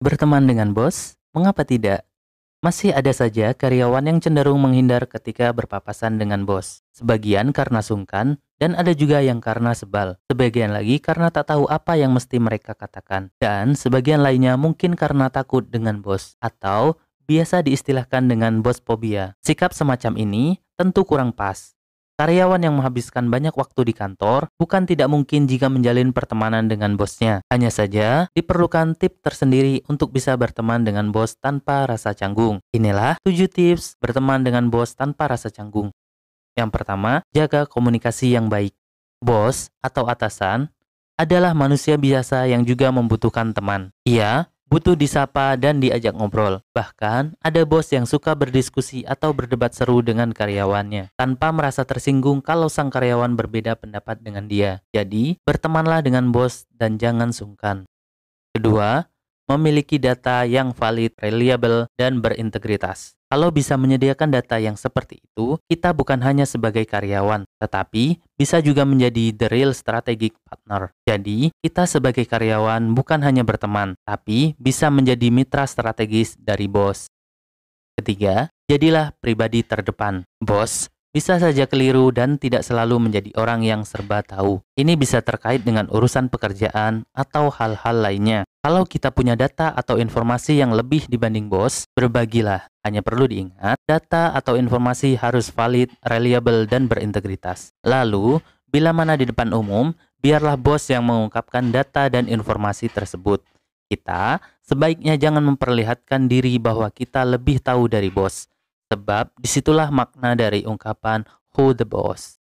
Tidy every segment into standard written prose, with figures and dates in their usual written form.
Berteman dengan bos? Mengapa tidak? Masih ada saja karyawan yang cenderung menghindar ketika berpapasan dengan bos. Sebagian karena sungkan, dan ada juga yang karena sebal. Sebagian lagi karena tak tahu apa yang mesti mereka katakan. Dan sebagian lainnya mungkin karena takut dengan bos. Atau biasa diistilahkan dengan bos fobia. Sikap semacam ini tentu kurang pas. Karyawan yang menghabiskan banyak waktu di kantor bukan tidak mungkin jika menjalin pertemanan dengan bosnya. Hanya saja diperlukan tips tersendiri untuk bisa berteman dengan bos tanpa rasa canggung. Inilah 7 tips berteman dengan bos tanpa rasa canggung. Yang pertama, jaga komunikasi yang baik. Bos atau atasan adalah manusia biasa yang juga membutuhkan teman. Ia butuh disapa dan diajak ngobrol. Bahkan, ada bos yang suka berdiskusi atau berdebat seru dengan karyawannya, tanpa merasa tersinggung kalau sang karyawan berbeda pendapat dengan dia. Jadi, bertemanlah dengan bos dan jangan sungkan. Kedua, memiliki data yang valid, reliable, dan berintegritas. Kalau bisa menyediakan data yang seperti itu, kita bukan hanya sebagai karyawan, tetapi bisa juga menjadi the real strategic partner. Jadi, kita sebagai karyawan bukan hanya berteman, tapi bisa menjadi mitra strategis dari bos. Ketiga, jadilah pribadi terdepan. Bos bisa saja keliru dan tidak selalu menjadi orang yang serba tahu. Ini bisa terkait dengan urusan pekerjaan atau hal-hal lainnya. Kalau kita punya data atau informasi yang lebih dibanding bos, berbagilah. Hanya perlu diingat, data atau informasi harus valid, reliable, dan berintegritas. Lalu, bila mana di depan umum, biarlah bos yang mengungkapkan data dan informasi tersebut. Kita sebaiknya jangan memperlihatkan diri bahwa kita lebih tahu dari bos. Sebab disitulah makna dari ungkapan who the boss.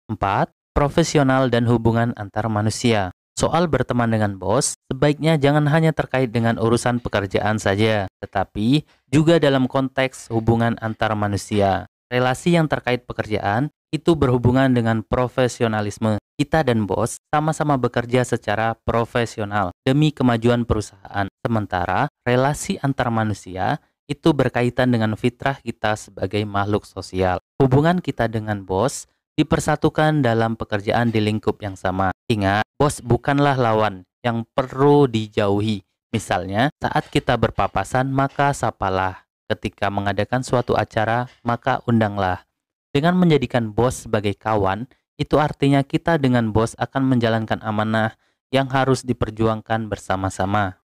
4. Profesional dan hubungan antar manusia. Soal berteman dengan bos, sebaiknya jangan hanya terkait dengan urusan pekerjaan saja, tetapi juga dalam konteks hubungan antar manusia. Relasi yang terkait pekerjaan itu berhubungan dengan profesionalisme. Kita dan bos sama-sama bekerja secara profesional demi kemajuan perusahaan. Sementara relasi antar manusia itu berkaitan dengan fitrah kita sebagai makhluk sosial. Hubungan kita dengan bos dipersatukan dalam pekerjaan di lingkup yang sama. Ingat, bos bukanlah lawan yang perlu dijauhi. Misalnya, saat kita berpapasan, maka sapalah. Ketika mengadakan suatu acara, maka undanglah. Dengan menjadikan bos sebagai kawan, itu artinya kita dengan bos akan menjalankan amanah yang harus diperjuangkan bersama-sama.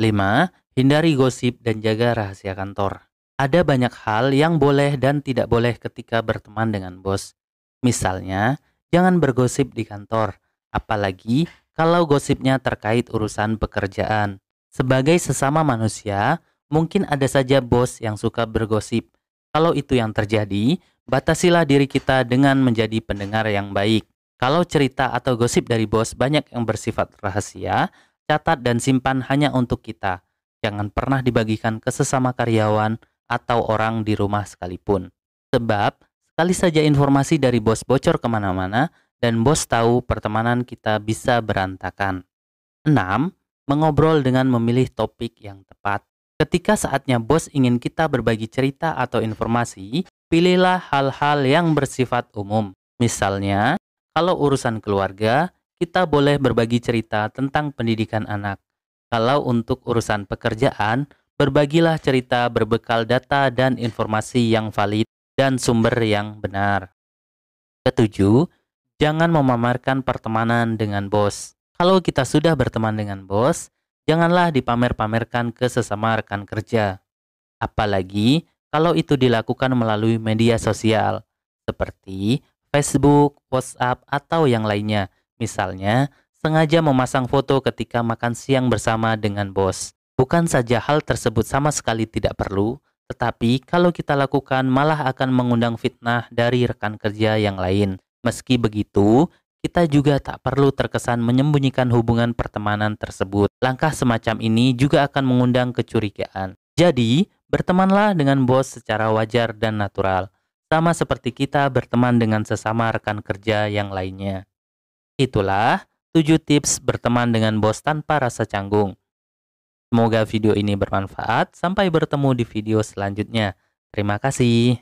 5. Hindari gosip dan jaga rahasia kantor. Ada banyak hal yang boleh dan tidak boleh ketika berteman dengan bos. Misalnya, jangan bergosip di kantor, apalagi kalau gosipnya terkait urusan pekerjaan. Sebagai sesama manusia, mungkin ada saja bos yang suka bergosip. Kalau itu yang terjadi, batasilah diri kita dengan menjadi pendengar yang baik. Kalau cerita atau gosip dari bos banyak yang bersifat rahasia, catat dan simpan hanya untuk kita. Jangan pernah dibagikan ke sesama karyawan atau orang di rumah sekalipun. Sebab, sekali saja informasi dari bos bocor kemana-mana dan bos tahu, pertemanan kita bisa berantakan. 6. Mengobrol dengan memilih topik yang tepat. Ketika saatnya bos ingin kita berbagi cerita atau informasi, pilihlah hal-hal yang bersifat umum. Misalnya, kalau urusan keluarga, kita boleh berbagi cerita tentang pendidikan anak. Kalau untuk urusan pekerjaan, berbagilah cerita berbekal data dan informasi yang valid dan sumber yang benar. Ketujuh, jangan memamerkan pertemanan dengan bos. Kalau kita sudah berteman dengan bos, janganlah dipamer-pamerkan ke sesama rekan kerja. Apalagi kalau itu dilakukan melalui media sosial, seperti Facebook, WhatsApp, atau yang lainnya. Misalnya, sengaja memasang foto ketika makan siang bersama dengan bos. Bukan saja hal tersebut sama sekali tidak perlu, tetapi kalau kita lakukan malah akan mengundang fitnah dari rekan kerja yang lain. Meski begitu, kita juga tak perlu terkesan menyembunyikan hubungan pertemanan tersebut. Langkah semacam ini juga akan mengundang kecurigaan. Jadi, bertemanlah dengan bos secara wajar dan natural, sama seperti kita berteman dengan sesama rekan kerja yang lainnya. Itulah 7 tips berteman dengan bos tanpa rasa canggung. Semoga video ini bermanfaat. Sampai bertemu di video selanjutnya. Terima kasih.